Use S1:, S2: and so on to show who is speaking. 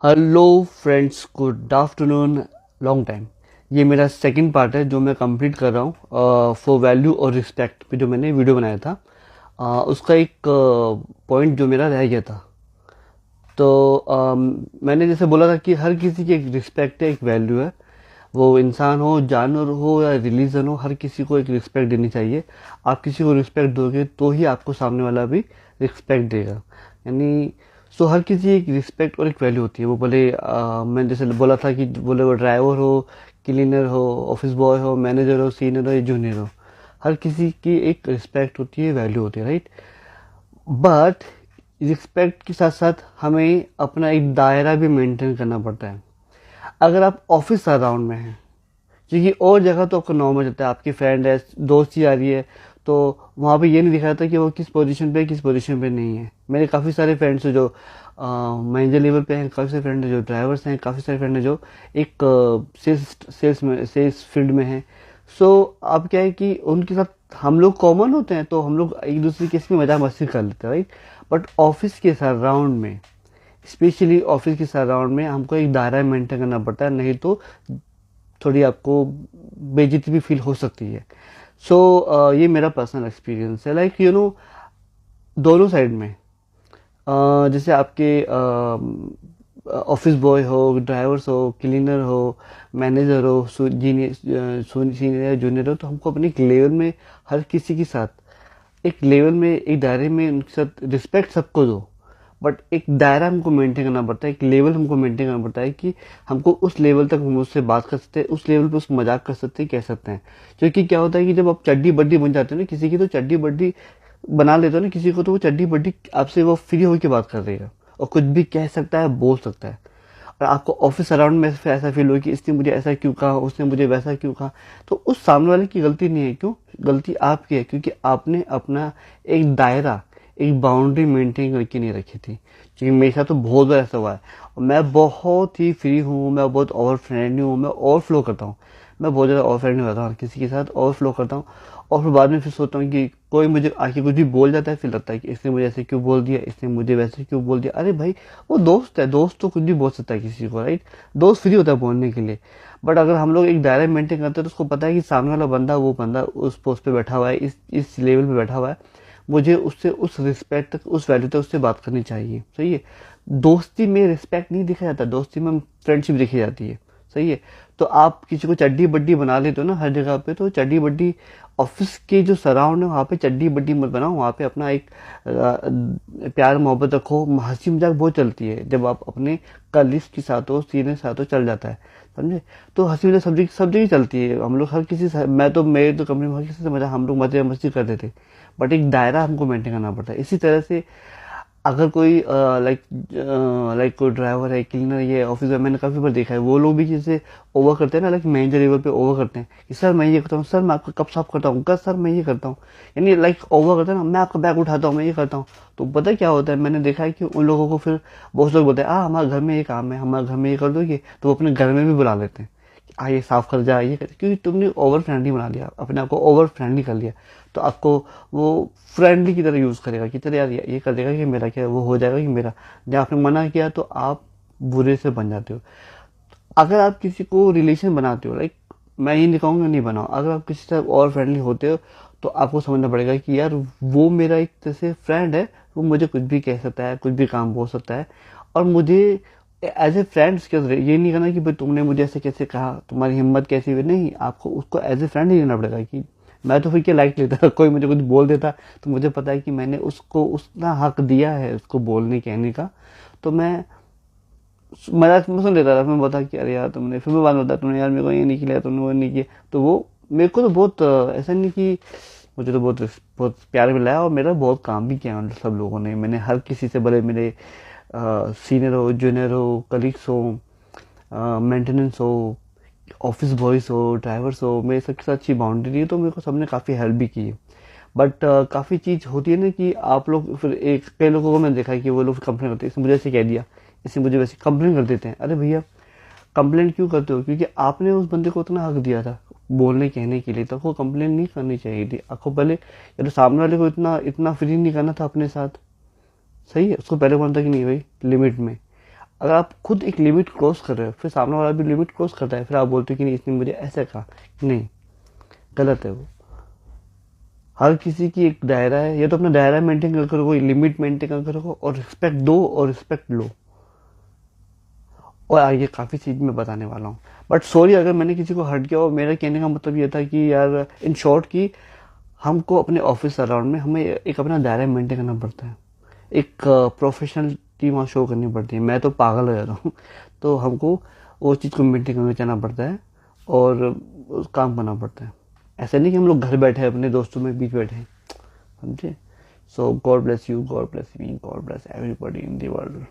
S1: Hello friends, good afternoon. Long time. ये मेरा second part है जो मैं कंप्लीट कर रहा हूँ फॉर वैल्यू और रिस्पेक्ट पे, जो मैंने वीडियो बनाया था। उसका एक पॉइंट जो मेरा रह गया था। तो मैंने जैसे बोला था कि हर किसी की एक रिस्पेक्ट है, एक वैल्यू है। वो इंसान हो, जानवर हो या रिलीजन हो, हर किसी को एक रिस्पेक्ट देनी चाहिए। आप किसी को रिस्पेक्ट दोगे तो ही आपको सामने वाला भी रिस्पेक्ट देगा। यानी सो हर किसी की एक रिस्पेक्ट और एक वैल्यू होती है। वो बोले मैं जैसे बोला था कि बोले वो ड्राइवर हो, क्लीनर हो, ऑफिस बॉय हो, मैनेजर हो, सीनियर हो या जूनियर हो, हर किसी की एक रिस्पेक्ट होती है, वैल्यू होती है, राइट। बट रिस्पेक्ट के साथ साथ हमें अपना एक दायरा भी मेंटेन करना पड़ता है। अगर आप ऑफिस अराउंड में हैं, क्योंकि और जगह तो आपको नॉर्मल चलता है, आपकी फ्रेंड है, दोस्त ही आ रही है, तो वहाँ पे ये नहीं दिखा था कि वो किस पोजीशन पे है, किस पोजीशन पे नहीं है। मेरे काफ़ी सारे फ्रेंड्स हैं जो मैनेजर लेवल पे हैं, काफ़ी सारे फ्रेंड हैं जो ड्राइवर्स हैं, काफ़ी सारे फ्रेंड हैं जो एक सेल्स फील्ड में हैं। सो अब क्या है कि उनके साथ हम लोग कॉमन होते हैं, तो हम लोग एक दूसरे की इसमें मजाक मस्ती कर लेते हैं, राइट। बट ऑफिस के सराउंड में, स्पेशली ऑफिस के सराउंड में हमको एक दायरा मेंटेन करना पड़ता है, नहीं तो थोड़ी आपको बेइज्जती भी फील हो सकती है। सो ये मेरा पर्सनल एक्सपीरियंस है, लाइक दोनों साइड में। जैसे आपके ऑफिस बॉय हो, ड्राइवर्स हो, क्लीनर हो, मैनेजर हो, सीनियर या जूनियर हो, तो हमको अपने एक लेवल में हर किसी के साथ एक लेवल में, एक दायरे में उनके साथ रिस्पेक्ट सबको दो। बट एक दायरा हमको मेंटेन करना पड़ता है, एक लेवल हमको मेंटेन करना पड़ता है कि हमको उस लेवल तक हम उससे बात कर सकते हैं, उस लेवल पे उसको मजाक कर सकते हैं, कह सकते हैं। क्योंकि क्या होता है कि जब आप चड्डी बड्डी बन जाते हो ना किसी की, तो चड्डी बड्डी बना लेते हो ना किसी को, तो वो चड्डी बड्डी आपसे वो फ्री होकर बात कर देगा और कुछ भी कह सकता है, बोल सकता है। और आपको ऑफिस अराउंड में फिर ऐसा फील हो कि इसने मुझे ऐसा क्यों कहा, उसने मुझे वैसा क्यों कहा, तो उस सामने वाले की गलती नहीं है। क्यों गलती आपकी है? क्योंकि आपने अपना एक दायरा, एक बाउंड्री मेंटेन करके नहीं रखी थी। क्योंकि मेरे साथ तो बहुत बार ऐसा हुआ है, और मैं बहुत ही फ्री हूँ, मैं बहुत ओवर फ्रेंडली हूँ, मैं ओवरफ्लो करता हूँ। मैं बहुत ज़्यादा ओवर फ्रेंडली रहता हूँ, किसी के साथ ओवरफ्लो करता हूँ। और फिर बाद में फिर सोचता हूँ कि कोई मुझे आके कुछ भी बोल जाता है, फिर लगता है कि इसने मुझे ऐसे क्यों बोल दिया, इसने मुझे वैसे क्यों बोल दिया। अरे भाई, वो दोस्त है, दोस्त तो कुछ भी बोल सकता है किसी को, राइट। दोस्त फ्री होता है बोलने के लिए। बट अगर हम लोग एक दायरा मेंटेन करते हैं, तो उसको पता है कि सामने वाला बंदा, वो बंदा उस पोस्ट पे बैठा हुआ है, इस लेवल पे बैठा हुआ है, मुझे उससे उस रिस्पेक्ट तक, उस वैल्यू तक उससे बात करनी चाहिए। सही है। दोस्ती में रिस्पेक्ट नहीं दिखा जाता, दोस्ती में फ्रेंडशिप दिखी जाती है। सही है। तो आप किसी को चड्डी बड्डी बना लेते हो ना हर जगह पे, तो चड्डी बड्डी ऑफिस के जो सराउंड है वहाँ पे चड्डी बड्डी मत बनाओ। वहाँ पे अपना एक प्यार मोहब्बत रखो। हंसी मजाक बहुत चलती है जब आप अपने कलीग्स के साथ हो, सीनियर के साथ हो, चल जाता है, समझे। तो हंसी मजाक सब जगह चलती है। हम लोग हर किसी से, मैं तो मेरे तो कंपनी में हर किसी से मजा, हम लोग मजे मस्ती करते थे। बट एक दायरा हमको मेंटेन करना पड़ता है। इसी तरह से अगर कोई लाइक कोई ड्राइवर है, क्लीनर, ये ऑफिस में मैंने काफी बार देखा है, वो लोग भी जैसे ओवर करते हैं ना, लाइक मैनेजर लेवल पे ओवर करते हैं कि सर मैं ये करता हूँ, सर मैं आपका कप साफ करता हूँ, सर मैं ये करता हूँ। यानी लाइक ओवर करते हैं ना, मैं आपका बैग उठाता हूँ, मैं ये करता हूँ। तो पता है क्या होता है, मैंने देखा है कि उन लोगों को फिर बहुत लोग बोलते हैं हमारे घर में ये काम है, हमारे घर में ये कर दोगे, तो वो अपने घर में भी बुला लेते हैं, ये साफ कर जा, ये कर, क्योंकि तुमने ओवर फ्रेंडली बना लिया, अपने आप को ओवर फ्रेंडली कर लिया। तो आपको वो फ्रेंडली की तरह यूज करेगा कि चल यार ये कर देगा कि मेरा क्या, वो हो जाएगा कि मेरा। जब आपने मना किया तो आप बुरे से बन जाते हो। अगर आप किसी को रिलेशन बनाते हो, लाइक मैं ये नहीं कहूँगा नहीं बनाओ, अगर आप किसी से और फ्रेंडली होते हो, तो आपको समझना पड़ेगा कि यार वो मेरा एक तरह से फ्रेंड है, वो मुझे कुछ भी कह सकता है, कुछ भी काम बोल सकता है। और मुझे एज ए फ्रेंड, ये नहीं करना कि भाई तुमने मुझे ऐसे कैसे कहा, तुम्हारी हिम्मत कैसी हुई, नहीं, आपको उसको एज ए फ्रेंड ही लेना पड़ेगा। कि मैं तो फिर क्या लाइक लेता कोई मुझे कुछ बोल देता, तो मुझे पता है कि मैंने उसको उतना हक दिया है उसको बोलने कहने का, तो मैं मजाक में सुन लेता था। मैं बता कि अरे यार तुमने, फिर मैं बात बता, तुमने यार मेरे को ये नहीं किया, तुमने वो नहीं किया। तो वो मेरे को तो बहुत ऐसा नहीं कि, मुझे तो बहुत बहुत प्यार मिला है, और मेरा बहुत काम भी किया मतलब सब लोगों ने। मैंने हर किसी से, भले मेरे सीनियर हो, जूनियर हो, कलीग्स हो, मेंटेनेंस हो, ऑफिस बॉयज हो, ड्राइवर्स हो, मेरे सबके साथ अच्छी बाउंड्री रही है, तो मेरे को सबने काफ़ी हेल्प भी की है। बट काफ़ी चीज़ होती है ना कि आप लोग फिर, एक कई लोगों को मैंने देखा है कि वो लोग कंप्लेन करते हैं, इसने मुझे ऐसे कह दिया, इसने मुझे वैसे कंप्लेन कर देते हैं। अरे भैया, कंप्लेन क्यों करते हो? क्योंकि आपने उस बंदे को उतना हक दिया था बोलने कहने के लिए, तो आपको कंप्लेन नहीं करनी चाहिए थी। आपको पहले, या तो सामने वाले को इतना इतना फ्री नहीं करना था अपने साथ। सही है, उसको पहले बोलना था कि नहीं भाई, लिमिट में। अगर आप खुद एक लिमिट क्रॉस कर रहे हो, फिर सामने वाला भी लिमिट क्रॉस करता है, फिर आप बोलते हो कि नहीं इसने मुझे ऐसे कहा, नहीं, गलत है वो। हर किसी की एक दायरा है, या तो अपना दायरा मेंटेन कर करो, लिमिट मेंटेन कर करो, और रिस्पेक्ट दो और रिस्पेक्ट लो। और आगे काफ़ी चीज़ मैं बताने वाला हूँ, बट सॉरी अगर मैंने किसी को हर्ट किया। और मेरा कहने का मतलब ये था कि यार इन शॉर्ट कि हमको अपने ऑफिस अराउंड में हमें एक अपना दायरा मेंटेन करना पड़ता है, एक प्रोफेशनल टीम वहाँ शो करनी पड़ती है। मैं तो पागल हो जाता हूँ तो हमको वो चीज़ को मेंटेन करके चलना पड़ता है और काम करना पड़ता है। ऐसा नहीं कि हम लोग घर बैठे हैं अपने दोस्तों में बीच बैठे हैं, समझे। So God bless you, God bless me, God bless everybody in the world.